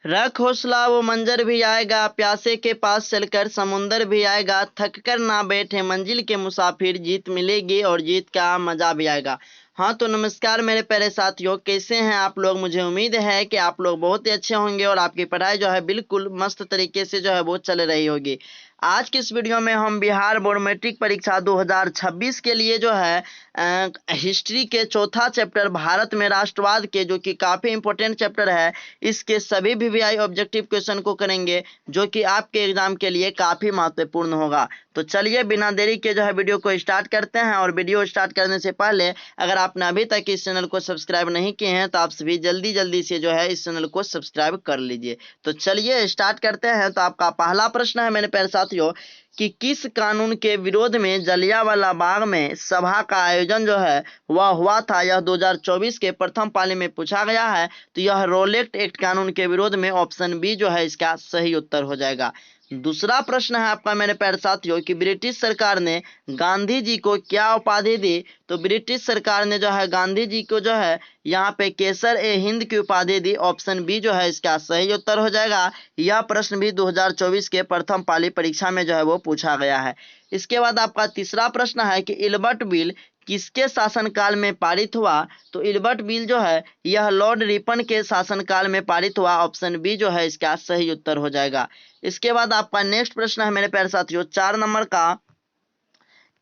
रख हौसला वो मंजर भी आएगा, प्यासे के पास चलकर समुंदर भी आएगा, थक कर ना बैठे मंजिल के मुसाफिर, जीत मिलेगी और जीत का मजा भी आएगा। हाँ तो नमस्कार मेरे प्यारे साथियों, कैसे हैं आप लोग। मुझे उम्मीद है कि आप लोग बहुत ही अच्छे होंगे और आपकी पढ़ाई जो है बिल्कुल मस्त तरीके से जो है वो चल रही होगी। आज की इस वीडियो में हम बिहार बोर्ड मैट्रिक परीक्षा 2026 के लिए जो है हिस्ट्री के चौथा चैप्टर भारत में राष्ट्रवाद के, जो कि काफ़ी इंपॉर्टेंट चैप्टर है, इसके सभी वीवीआई ऑब्जेक्टिव क्वेश्चन को करेंगे, जो कि आपके एग्जाम के लिए काफ़ी महत्वपूर्ण होगा। तो चलिए बिना देरी के जो है वीडियो को स्टार्ट करते हैं। और वीडियो स्टार्ट करने से पहले अगर आपने अभी तक इस चैनल को सब्सक्राइब नहीं किए हैं तो आप सभी जल्दी जल्दी से जो है इस चैनल को सब्सक्राइब कर लीजिए। तो चलिए स्टार्ट करते हैं। तो आपका पहला प्रश्न है मेरे प्यारे साथियों कि किस कानून के विरोध में जलियांवाला बाग में सभा का आयोजन जो है वह हुआ था। यह 2024 के प्रथम पाली में पूछा गया है। तो यह रोलेक्ट एक्ट कानून के विरोध में, ऑप्शन बी जो है इसका सही उत्तर हो जाएगा। दूसरा प्रश्न है आपका मेरे प्यारे साथियों कि ब्रिटिश सरकार ने गांधी जी को क्या उपाधि दी। तो ब्रिटिश सरकार ने जो है गांधी जी को जो है यहाँ पे केसर ए हिंद की उपाधि दी, ऑप्शन बी जो है इसका सही उत्तर हो जाएगा। यह प्रश्न भी 2024 के प्रथम पाली परीक्षा में जो है वो पूछा गया है। इसके बाद आपका तीसरा प्रश्न है कि इल्बर्ट बिल किसके शासनकाल में पारित हुआ। तो इल्बर्ट बिल जो है यह लॉर्ड रिपन के शासनकाल में पारित हुआ, ऑप्शन बी जो है इसका सही उत्तर हो जाएगा। इसके बाद आपका नेक्स्ट प्रश्न है मेरे प्यारे साथियों 4 नंबर का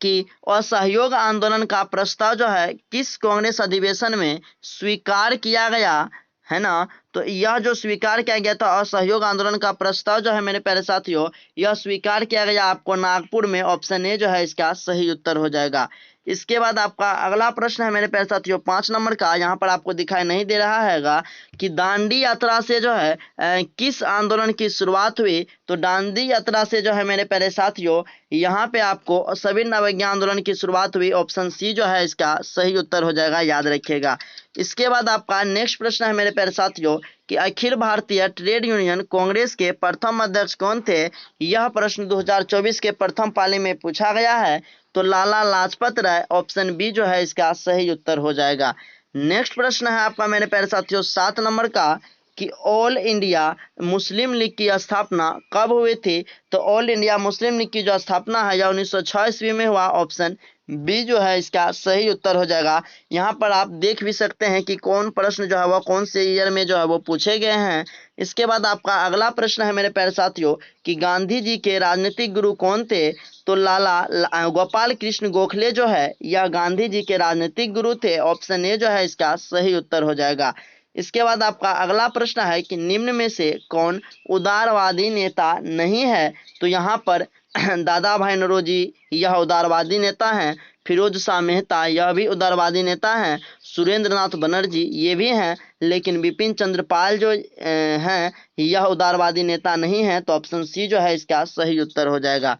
कि असहयोग आंदोलन का प्रस्ताव जो है किस कांग्रेस अधिवेशन में स्वीकार किया गया है ना। तो यह जो स्वीकार किया गया था असहयोग आंदोलन का प्रस्ताव जो है मेरे प्यारे साथियों, यह स्वीकार किया गया आपको नागपुर में, ऑप्शन ए जो है इसका सही उत्तर हो जाएगा। इसके बाद आपका अगला प्रश्न है मेरे प्यारे साथियों 5 नंबर का, यहाँ पर आपको दिखाई नहीं दे रहा हैगा कि दांडी यात्रा से जो है किस आंदोलन की शुरुआत हुई। तो दांडी यात्रा से जो है मेरे प्यारे साथियों यहाँ पे आपको सविनय अवज्ञा आंदोलन की शुरुआत हुई, ऑप्शन सी जो है इसका सही उत्तर हो जाएगा, याद रखिएगा। इसके बाद आपका नेक्स्ट प्रश्न है मेरे प्यारे साथियों कि अखिल भारतीय ट्रेड यूनियन कांग्रेस के प्रथम अध्यक्ष कौन थे। यह प्रश्न 2024 के प्रथम पाली में पूछा गया है। तो लाला लाजपत राय, ऑप्शन बी जो है इसका सही उत्तर हो जाएगा। नेक्स्ट प्रश्न है आपका मेरे प्यारे साथियों 7 नंबर का कि ऑल इंडिया मुस्लिम लीग की स्थापना कब हुई थी। तो ऑल इंडिया मुस्लिम लीग की जो स्थापना है यह 1906 ईस्वी में हुआ, ऑप्शन बी जो है इसका सही उत्तर हो जाएगा। यहाँ पर आप देख भी सकते हैं कि कौन प्रश्न जो है वह कौन से ईयर में जो है वो पूछे गए हैं। इसके बाद आपका अगला प्रश्न है मेरे प्यारे साथियों कि गांधी जी के राजनीतिक गुरु कौन थे। तो गोपाल कृष्ण गोखले जो है यह गांधी जी के राजनीतिक गुरु थे, ऑप्शन ए जो है इसका सही उत्तर हो जाएगा। इसके बाद आपका अगला प्रश्न है कि निम्न में से कौन उदारवादी नेता नहीं है। तो यहाँ पर दादा भाई नौरोजी यह उदारवादी नेता हैं, फिरोज शाह मेहता यह भी उदारवादी नेता हैं, सुरेंद्र नाथ बनर्जी ये भी हैं, लेकिन बिपिन चंद्र पाल जो हैं यह उदारवादी नेता नहीं है। तो ऑप्शन सी जो है इसका सही उत्तर हो जाएगा।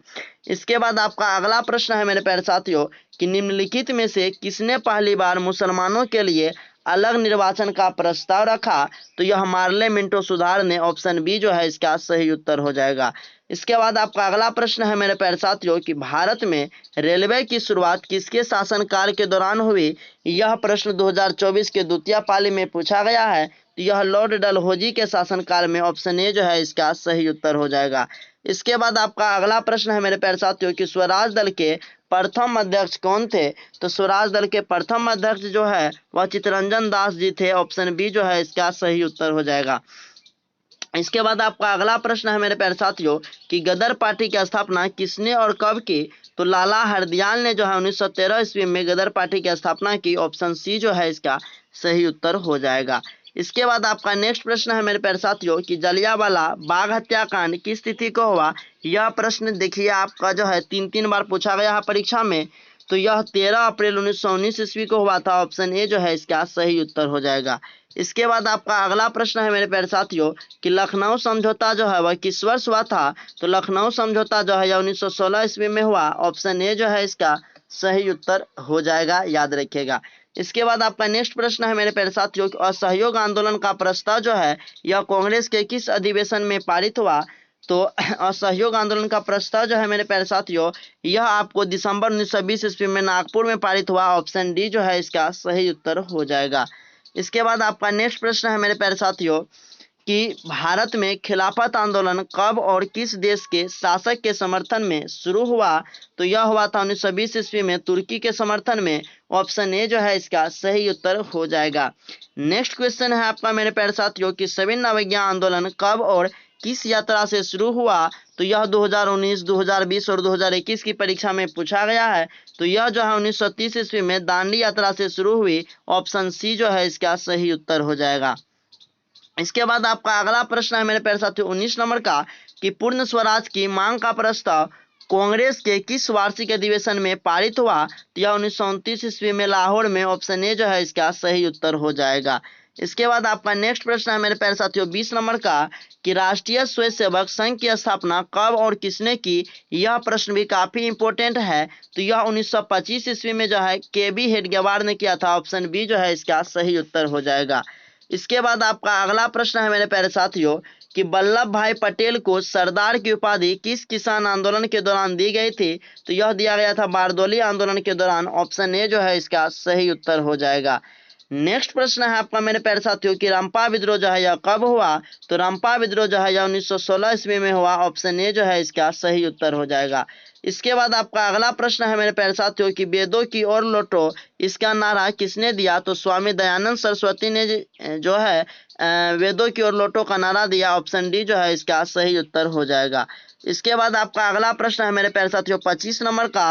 इसके बाद आपका अगला प्रश्न है मेरे प्यारे साथियों कि निम्नलिखित में से किसने पहली बार मुसलमानों के लिए अलग निर्वाचन का प्रस्ताव रखा। तो यह मार्ले मिंटो सुधार ने, ऑप्शन बी जो है इसका सही उत्तर हो जाएगा। इसके बाद आपका अगला प्रश्न है मेरे प्यारे साथियों कि भारत में रेलवे की शुरुआत किसके शासनकाल के दौरान हुई। यह प्रश्न 2024 के द्वितीय पाली में पूछा गया है। तो यह लॉर्ड डलहौजी के शासनकाल में, ऑप्शन ए जो है इसका सही उत्तर हो जाएगा। इसके बाद आपका अगला प्रश्न है मेरे प्यारे साथियों कि स्वराज दल के प्रथम अध्यक्ष कौन थे। तो स्वराज दल के प्रथम अध्यक्ष जो है वह चित्तरंजन दास जी थे, ऑप्शन बी जो है इसका सही उत्तर हो जाएगा। इसके बाद आपका अगला प्रश्न है मेरे प्यारे साथियों कि गदर पार्टी की स्थापना किसने और कब की। तो लाला हरदयाल ने जो है 1913 ईस्वी में गदर पार्टी की स्थापना की, ऑप्शन सी जो है इसका सही उत्तर हो जाएगा। इसके बाद आपका नेक्स्ट प्रश्न है मेरे प्यारे साथियों कि जलियांवाला बाग हत्याकांड किस तिथि को हुआ। यह प्रश्न देखिए आपका जो है 3 बार पूछा गया है परीक्षा में। तो यह 13 अप्रैल 1919 ईस्वी को हुआ था, ऑप्शन ए जो है इसका सही उत्तर हो जाएगा। इसके बाद आपका अगला प्रश्न है मेरे प्यारे साथियों कि लखनऊ समझौता जो है वह किस वर्ष हुआ था। तो लखनऊ समझौता जो है 1916 ईस्वी में हुआ, ऑप्शन ए जो है इसका सही उत्तर हो जाएगा, याद रखिएगा। इसके बाद आपका नेक्स्ट प्रश्न है मेरे प्यारे साथियों कि असहयोग आंदोलन का प्रस्ताव जो है यह कांग्रेस के किस अधिवेशन में पारित हुआ। तो असहयोग आंदोलन का प्रस्ताव जो है मेरे प्यारे साथियों यह आपको दिसंबर 1920 ईस्वी में नागपुर में पारित हुआ, ऑप्शन डी जो है इसका सही उत्तर हो जाएगा। इसके बाद आपका नेक्स्ट प्रश्न है मेरे प्यारे साथियों कि भारत में खिलाफत आंदोलन कब और किस देश के शासक के समर्थन में शुरू हुआ? तो यह हुआ था 1920 ईस्वी में तुर्की के समर्थन में। ऑप्शन ए जो है इसका सही उत्तर हो जाएगा। नेक्स्ट क्वेश्चन है आपका मेरे प्यारे साथियों कि सविनय अवज्ञा आंदोलन कब और किस यात्रा से शुरू हुआ? तो यह 2019, 2020 और 2021 की परीक्षा में पूछा गया है। तो यह जो है 1930 ईस्वी में दांडी यात्रा से शुरू हुई। ऑप्शन सी जो है इसका सही उत्तर हो जाएगा। इसके बाद आपका अगला प्रश्न है मेरे प्यारे साथियों 19 नंबर का कि पूर्ण स्वराज की मांग का प्रस्ताव कांग्रेस के किस वार्षिक अधिवेशन में पारित हुआ? तो यह 1929 ईस्वी में लाहौर में। ऑप्शन ए जो है इसका सही उत्तर हो जाएगा। इसके बाद आपका नेक्स्ट प्रश्न है मेरे प्यारे साथियों 20 नंबर का कि राष्ट्रीय स्वयंसेवक संघ की स्थापना कब और किसने की? यह प्रश्न भी काफी इंपॉर्टेंट है। तो यह 1925 ईस्वी में जो है KB हेडगेवार ने किया था। ऑप्शन बी जो है इसका सही उत्तर हो जाएगा। इसके बाद आपका अगला प्रश्न है मेरे प्यारे साथियों कि वल्लभ भाई पटेल को सरदार की उपाधि किस किसान आंदोलन के दौरान दी गई थी? तो यह दिया गया था बारदौली आंदोलन के दौरान। ऑप्शन ए जो है इसका सही उत्तर हो जाएगा। नेक्स्ट प्रश्न है आपका मेरे प्यारे साथियों कि रंपा विद्रोह जो है यह कब हुआ? तो रंपा विद्रोह जो है यह 1916 ईस्वी में हुआ। ऑप्शन ए जो है इसका सही उत्तर हो जाएगा। इसके बाद आपका अगला प्रश्न है मेरे प्यारे साथियों कि वेदों की ओर लौटो इसका नारा किसने दिया? तो स्वामी दयानंद सरस्वती ने जो है वेदों की ओर लौटो का नारा दिया। ऑप्शन डी जो है इसका सही उत्तर हो जाएगा। इसके बाद आपका अगला प्रश्न है मेरे प्यारे साथियों 25 नंबर का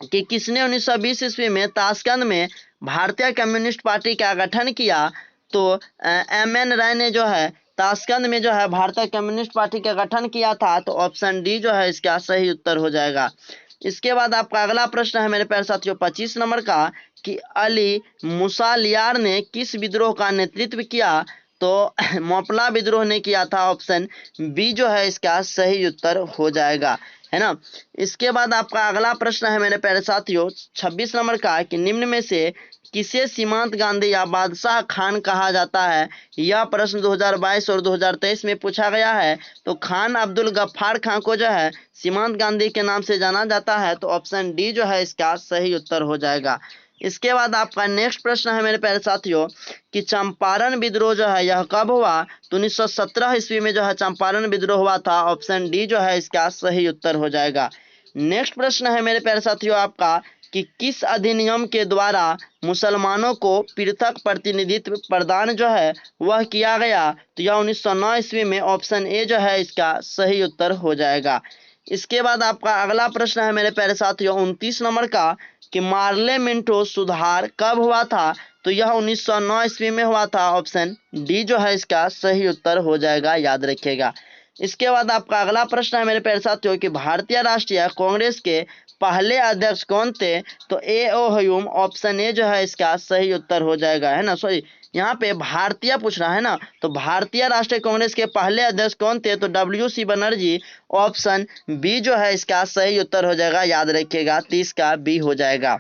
कि किसने 1920 ईस्वी में ताशकंद में भारतीय कम्युनिस्ट पार्टी का गठन किया? तो MN राय ने जो है ताशकंद में जो है भारतीय कम्युनिस्ट पार्टी का गठन किया था। तो ऑप्शन डी जो है इसका सही उत्तर हो जाएगा। इसके बाद आपका अगला प्रश्न है मेरे प्यारे साथियों 25 नंबर का कि अली मुसालियार ने किस विद्रोह का नेतृत्व किया? तो मोपला विद्रोह ने किया था। ऑप्शन बी जो है इसका सही उत्तर हो जाएगा, है ना। इसके बाद आपका अगला प्रश्न है मेरे प्यारे साथियों 26 नंबर का कि निम्न में से किसे सीमांत गांधी या बादशाह खान कहा जाता है? यह प्रश्न 2022 और 2023 में पूछा गया है। तो खान अब्दुल गफ्फार खान को जो है सीमांत गांधी के नाम से जाना जाता है। तो ऑप्शन डी जो है इसका सही उत्तर हो जाएगा। इसके बाद आपका नेक्स्ट प्रश्न है मेरे प्यारे साथियों कि चंपारण विद्रोह जो है यह कब हुआ? तो 1917 ईस्वी में जो है चंपारण विद्रोह हुआ था। ऑप्शन डी जो है इसका सही उत्तर हो जाएगा। नेक्स्ट प्रश्न है मेरे प्यारे साथियों आपका कि किस अधिनियम के द्वारा मुसलमानों को पृथक प्रतिनिधित्व प्रदान जो है वह किया गया? तो यह 1909 ईस्वी में। ऑप्शन ए जो है इसका सही उत्तर हो जाएगा। इसके बाद आपका अगला प्रश्न है मेरे प्यारे साथियों 29 नंबर का कि पार्लियामेंटो सुधार कब हुआ था? तो यह 1909 ईस्वी में हुआ था। ऑप्शन डी जो है इसका सही उत्तर हो जाएगा, याद रखिएगा। इसके बाद आपका अगला प्रश्न है मेरे प्यारे साथियों कि भारतीय राष्ट्रीय कांग्रेस के पहले अध्यक्ष कौन थे? तो A.O. ह्यूम। ऑप्शन ए जो है इसका सही उत्तर हो जाएगा, है ना। सॉरी, यहाँ पे भारतीय पूछ रहा है ना। तो भारतीय राष्ट्रीय कांग्रेस के पहले अध्यक्ष कौन थे? तो W.C. बनर्जी। ऑप्शन बी जो है इसका सही उत्तर हो जाएगा, याद रखिएगा, 30 का बी हो जाएगा।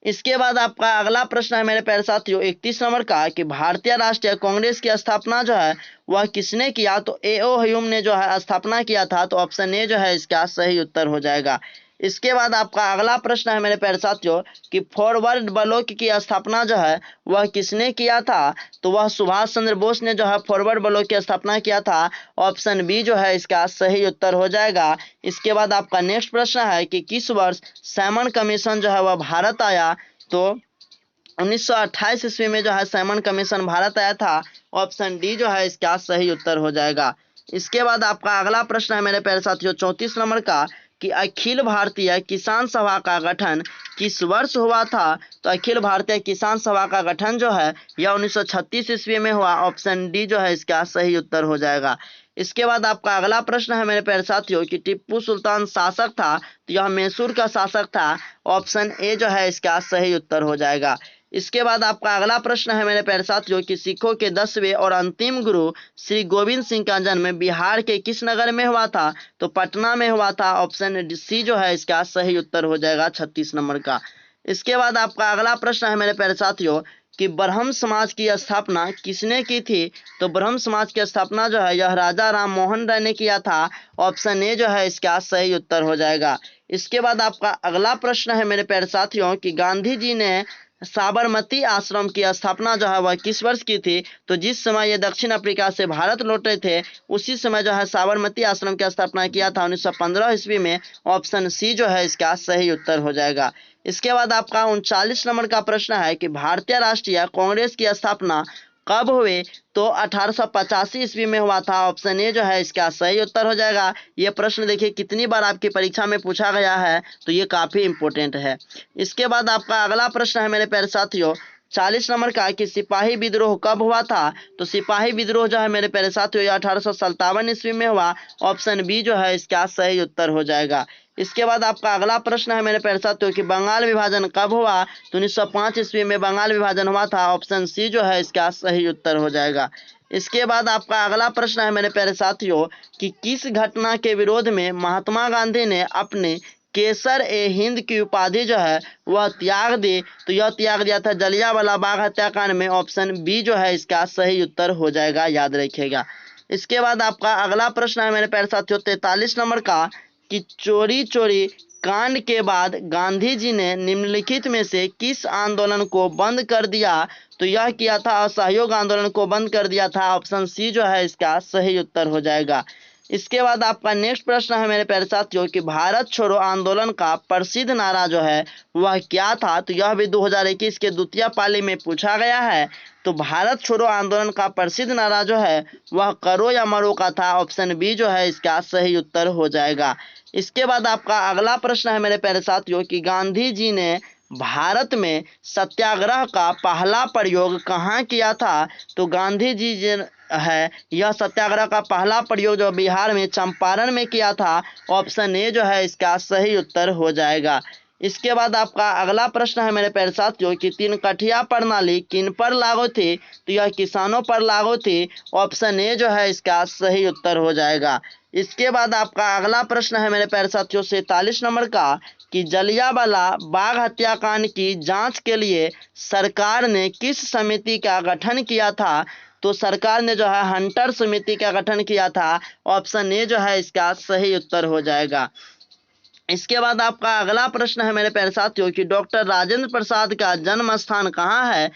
इसके बाद आपका अगला प्रश्न है मेरे प्यारे साथियों 31 नंबर का कि भारतीय राष्ट्रीय कांग्रेस की स्थापना जो है वह किसने किया? तो A.O. ह्यूम ने जो है स्थापना किया था। तो ऑप्शन ए जो है इसका सही उत्तर हो जाएगा। इसके बाद आपका अगला प्रश्न है मेरे प्यारे साथियों कि फॉरवर्ड ब्लॉक की स्थापना जो है वह किसने किया था? तो वह सुभाष चंद्र बोस ने जो है फॉरवर्ड ब्लॉक की स्थापना किया था। ऑप्शन बी जो है इसका सही उत्तर हो जाएगा। इसके बाद आपका नेक्स्ट प्रश्न है कि किस वर्ष सैमन कमीशन जो है वह भारत आया? तो 1928 ईस्वी में जो है सैमन कमीशन भारत आया था। ऑप्शन डी जो है इसका सही उत्तर हो जाएगा। इसके बाद आपका अगला प्रश्न है मेरे प्यारे साथियों 34 नंबर का कि अखिल भारतीय किसान सभा का गठन किस वर्ष हुआ था? तो अखिल भारतीय किसान सभा का गठन जो है यह 1936 ईस्वी में हुआ। ऑप्शन डी जो है इसका सही उत्तर हो जाएगा। इसके बाद आपका अगला प्रश्न है मेरे प्यारे साथियों कि टिप्पू सुल्तान शासक था तो यह मैसूर का शासक था। ऑप्शन ए जो है इसका सही उत्तर हो जाएगा। इसके बाद आपका अगला प्रश्न है मेरे प्यारे साथियों कि सिखों के 10वें और अंतिम गुरु श्री गोविंद सिंह का जन्म बिहार के किस नगर में हुआ था? तो पटना में हुआ था। ऑप्शन सी जो है इसका सही उत्तर हो जाएगा 36 नंबर का। इसके बाद आपका अगला प्रश्न है मेरे प्यारे साथियों कि ब्रह्म समाज की स्थापना किसने की थी? तो ब्रह्म समाज की स्थापना जो है यह राजा राम मोहन राय ने किया था। ऑप्शन ए जो है इसका सही उत्तर हो जाएगा। इसके बाद आपका अगला प्रश्न है मेरे प्यारे साथियों कि गांधी जी ने साबरमती आश्रम की स्थापना जो है वह किस वर्ष की थी? तो जिस समय ये दक्षिण अफ्रीका से भारत लौटे थे उसी समय जो है साबरमती आश्रम की स्थापना किया था 1915 ईस्वी में। ऑप्शन सी जो है इसका सही उत्तर हो जाएगा। इसके बाद आपका 39 नंबर का प्रश्न है कि भारतीय राष्ट्रीय कांग्रेस की स्थापना कब हुए? तो 1885 ईस्वी में हुआ था। ऑप्शन ए जो है इसका सही उत्तर हो जाएगा। ये प्रश्न देखिए कितनी बार आपकी परीक्षा में पूछा गया है, तो ये काफ़ी इंपॉर्टेंट है। इसके बाद आपका अगला प्रश्न है मेरे प्यारे साथियों 40 नंबर का कि सिपाही विद्रोह कब हुआ था? तो सिपाही विद्रोह जो है मेरे प्यारे साथियों 1857 ईस्वी में हुआ। ऑप्शन बी जो है इसका सही उत्तर हो जाएगा। इसके बाद आपका अगला प्रश्न है मेरे प्यारे साथियों कि बंगाल विभाजन कब हुआ? तो 1905 ईस्वी में बंगाल विभाजन हुआ था। ऑप्शन सी जो है इसका सही उत्तर हो जाएगा। इसके बाद आपका अगला प्रश्न है मेरे प्यारे साथियों कि किस घटना के विरोध में महात्मा गांधी ने अपने केसर ए हिंद की उपाधि जो है वह त्याग दी? तो यह त्याग दिया था जलियांवाला बाग हत्याकांड में। ऑप्शन बी जो है इसका सही उत्तर हो जाएगा, याद रखिएगा। इसके बाद आपका अगला प्रश्न है मेरे प्यारे साथियों 43 नंबर का कि चोरी चोरी कांड के बाद गांधी जी ने निम्नलिखित में से किस आंदोलन को बंद कर दिया? तो यह किया था असहयोग आंदोलन को बंद कर दिया था। ऑप्शन सी जो है इसका सही उत्तर हो जाएगा। इसके बाद आपका नेक्स्ट प्रश्न है मेरे प्यारे साथियों कि भारत छोड़ो आंदोलन का प्रसिद्ध नारा जो है वह क्या था? तो यह भी 2021 के द्वितीय पाली में पूछा गया है। तो भारत छोड़ो आंदोलन का प्रसिद्ध नारा जो है वह करो या मरो का था। ऑप्शन बी जो है इसका सही उत्तर हो जाएगा। इसके बाद आपका अगला प्रश्न है मेरे प्यारे साथियों कि गांधी जी ने भारत में सत्याग्रह का पहला प्रयोग कहाँ किया था? तो गांधी जी है यह सत्याग्रह का पहला प्रयोग जो बिहार में चंपारण में किया था। ऑप्शन ए जो है इसका सही उत्तर हो जाएगा। इसके बाद आपका अगला प्रश्न है मेरे प्यारे साथियों कि तीन कठिया प्रणाली किन पर लागू थी? तो यह किसानों पर लागू थी। ऑप्शन ए जो है इसका सही उत्तर हो जाएगा। इसके बाद आपका अगला प्रश्न है मेरे प्यारे साथियों 47 नंबर का कि जलियांवाला बाग हत्याकांड की जांच के लिए सरकार ने किस समिति का गठन किया था? तो सरकार ने जो है हंटर समिति का गठन किया था। ऑप्शन ए जो है इसका सही उत्तर हो जाएगा। इसके बाद आपका अगला प्रश्न है मेरे प्यारे साथियों कि डॉक्टर राजेंद्र प्रसाद का जन्म स्थान कहाँ है?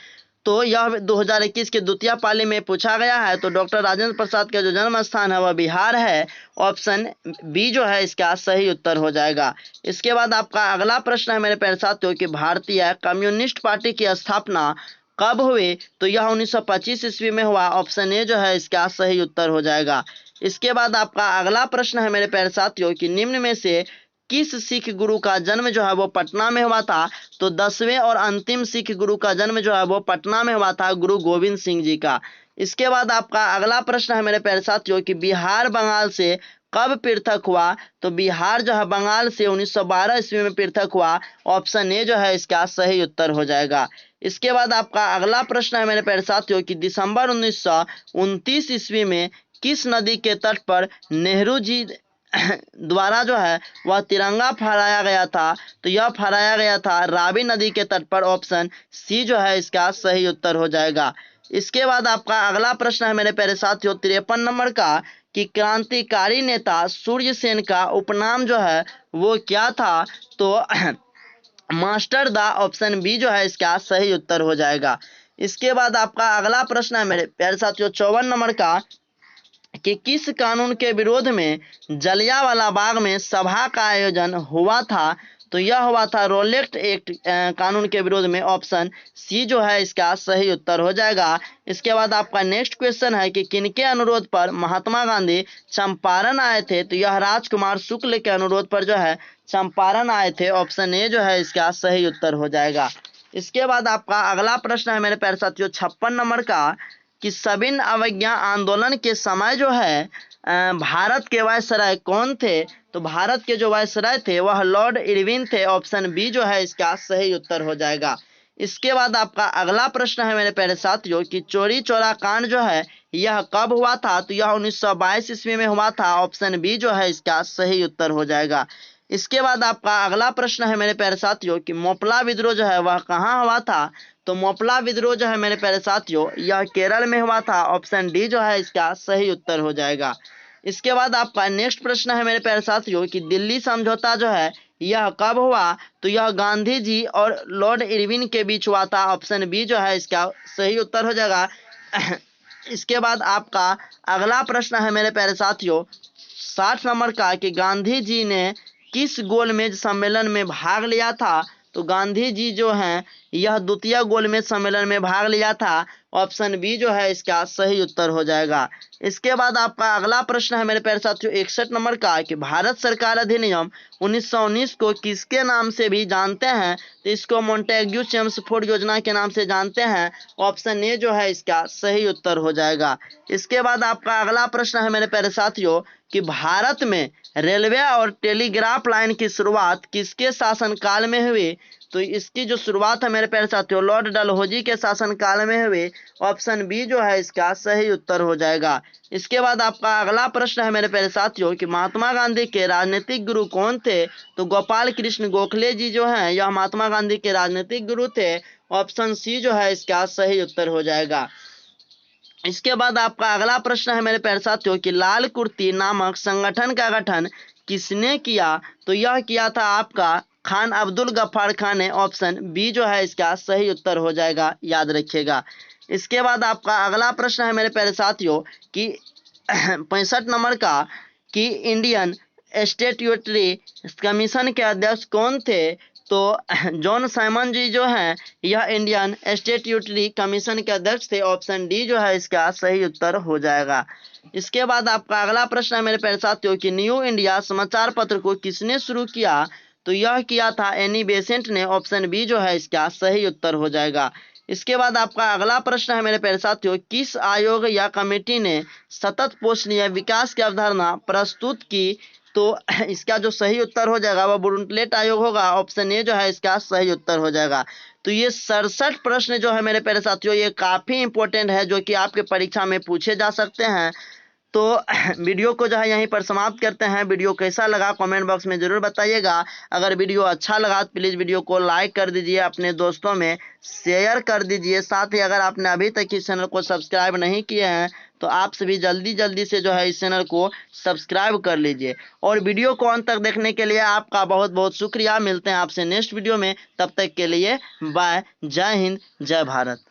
तो यह 2021 के द्वितीय पाली में पूछा गया है। तो डॉक्टर राजेंद्र प्रसाद का जो जन्म स्थान है वह बिहार है। ऑप्शन बी जो है इसका सही उत्तर हो जाएगा। इसके बाद आपका अगला प्रश्न है मेरे प्यारे साथियों कि भारतीय कम्युनिस्ट पार्टी की स्थापना कब हुई? तो यह 1925 ईस्वी में हुआ। ऑप्शन ए जो है इसका सही उत्तर हो जाएगा। इसके बाद आपका अगला प्रश्न है मेरे प्यारे साथियों कि निम्न में से किस सिख गुरु का जन्म जो है वो पटना में हुआ था? तो 10वें और अंतिम सिख गुरु का जन्म जो है वो पटना में हुआ था, गुरु गोविंद सिंह जी का। इसके बाद आपका अगला प्रश्न है मेरे प्यारे साथियों कि बिहार बंगाल से कब पृथक हुआ? तो बिहार जो है बंगाल से 1912 ईस्वी में पृथक हुआ। ऑप्शन ए जो है इसका सही उत्तर हो जाएगा। इसके बाद आपका अगला प्रश्न है मेरे प्यारे साथियों कि दिसंबर 1929 ईस्वी में किस नदी के तट पर नेहरू जी द्वारा जो है वह तिरंगा फहराया गया था? तो यह फहराया गया था रावी नदी के तट पर। ऑप्शन सी जो है इसका सही उत्तर हो जाएगा। इसके बाद आपका अगला प्रश्न है मेरे प्यारे साथियों 53 नंबर का कि क्रांतिकारी नेता सूर्य सेन का उपनाम जो है वो क्या था? तो मास्टर दा। ऑप्शन बी जो है इसका सही उत्तर हो जाएगा। इसके बाद आपका अगला प्रश्न है मेरे प्यारे साथियों 54 नंबर का कि किस कानून के विरोध में जलियांवाला बाग में सभा का आयोजन हुआ था? तो यह हुआ था रोलेट एक्ट कानून के विरोध में। ऑप्शन सी जो है इसका सही उत्तर हो जाएगा। इसके बाद आपका नेक्स्ट क्वेश्चन है कि किनके अनुरोध पर महात्मा गांधी चंपारण आए थे? तो यह राजकुमार शुक्ल के अनुरोध पर जो है चंपारण आए थे। ऑप्शन ए जो है इसका सही उत्तर हो जाएगा। इसके बाद आपका अगला प्रश्न है मेरे प्यारे साथियों 56 नंबर का कि सविनय अवज्ञा आंदोलन के समय जो है भारत के वायसराय कौन थे? तो भारत के जो वायसराय थे वह लॉर्ड इरविन थे। ऑप्शन बी जो है इसका सही उत्तर हो जाएगा। इसके बाद आपका अगला प्रश्न है मेरे प्यारे साथियों कि चोरी चोरा कांड जो है यह कब हुआ था? तो यह 1922 ईस्वी में हुआ था। ऑप्शन बी जो है इसका सही उत्तर हो जाएगा। इसके बाद आपका अगला प्रश्न है मेरे प्यारे साथियों कि मोपला विद्रोह जो है वह कहाँ हुआ था? तो मोपला विद्रोह जो है मेरे प्यारे साथियों यह केरल में हुआ था। ऑप्शन डी जो है इसका सही उत्तर हो जाएगा। इसके बाद आपका नेक्स्ट प्रश्न है मेरे प्यारे साथियों कि दिल्ली समझौता जो है यह कब हुआ? तो यह गांधी जी और लॉर्ड इरविन के बीच हुआ था। ऑप्शन बी जो है इसका सही उत्तर हो जाएगा। इसके बाद आपका अगला प्रश्न है मेरे प्यारे साथियों 60 नंबर का कि गांधी जी ने किस गोलमेज सम्मेलन में भाग लिया था? तो गांधी जी जो हैं यह द्वितीय गोलमेज सम्मेलन में भाग लिया था। ऑप्शन बी जो है इसका सही उत्तर हो जाएगा। इसके बाद आपका अगला प्रश्न है मेरे प्यारे साथियों 61 नंबर का कि भारत सरकार अधिनियम 1919 को किसके नाम से भी जानते हैं? तो इसको मोंटेग्यू चेम्सफोर्ड योजना के नाम से जानते हैं। ऑप्शन ए जो है इसका सही उत्तर हो जाएगा। इसके बाद आपका अगला प्रश्न है मेरे प्यारे साथियों कि भारत में रेलवे और टेलीग्राफ लाइन की शुरुआत किसके शासनकाल में हुई? तो इसकी जो शुरुआत है मेरे प्यारे साथियों लॉर्ड डलहौजी के शासनकाल में हुई। ऑप्शन बी जो है इसका सही उत्तर हो जाएगा। इसके बाद आपका अगला प्रश्न है मेरे प्यारे साथियों कि महात्मा गांधी के राजनीतिक गुरु कौन थे? तो गोपाल कृष्ण गोखले जी जो हैं यह महात्मा गांधी के राजनीतिक गुरु थे। ऑप्शन सी जो है इसका सही उत्तर हो जाएगा। इसके बाद आपका अगला प्रश्न है मेरे प्यारे साथियों कि लाल कुर्ती नामक संगठन का गठन किसने किया? तो यह किया था आपका खान अब्दुल गफ्फार खान ने। ऑप्शन बी जो है इसका सही उत्तर हो जाएगा, याद रखिएगा। इसके बाद आपका अगला प्रश्न है मेरे प्यारे साथियों कि 65 नंबर का कि इंडियन स्टैट्यूटरी कमीशन के अध्यक्ष कौन थे? तो जॉन साइमन जी जो हैं यह इंडियन स्टैट्यूटरी कमीशन के अध्यक्ष थे। ऑप्शन डी जो है इसका सही उत्तर हो जाएगा। इसके बाद आपका अगला प्रश्न है मेरे प्यारे साथियों कि न्यू इंडिया समाचार पत्र को किसने शुरू किया? तो यह किया था एनी बेसेंट ने। ऑप्शन बी जो है इसका सही उत्तर हो जाएगा। इसके बाद आपका अगला प्रश्न है मेरे प्यारे साथियों किस आयोग या कमेटी ने सतत पोषणीय विकास की अवधारणा प्रस्तुत की? तो इसका जो सही उत्तर हो जाएगा वह ब्रुनटलेट आयोग होगा। ऑप्शन ए जो है इसका सही उत्तर हो जाएगा। तो ये 67 प्रश्न जो है मेरे प्यारे साथियों ये काफ़ी इंपॉर्टेंट है जो कि आपके परीक्षा में पूछे जा सकते हैं। तो वीडियो को जो है यहीं पर समाप्त करते हैं। वीडियो कैसा लगा कमेंट बॉक्स में ज़रूर बताइएगा। अगर वीडियो अच्छा लगा तो प्लीज़ वीडियो को लाइक कर दीजिए, अपने दोस्तों में शेयर कर दीजिए। साथ ही अगर आपने अभी तक इस चैनल को सब्सक्राइब नहीं किए हैं तो आप सभी जल्दी से जो है इस चैनल को सब्सक्राइब कर लीजिए। और वीडियो को अंत तक देखने के लिए आपका बहुत बहुत शुक्रिया। मिलते हैं आपसे नेक्स्ट वीडियो में, तब तक के लिए बाय। जय हिंद, जय भारत।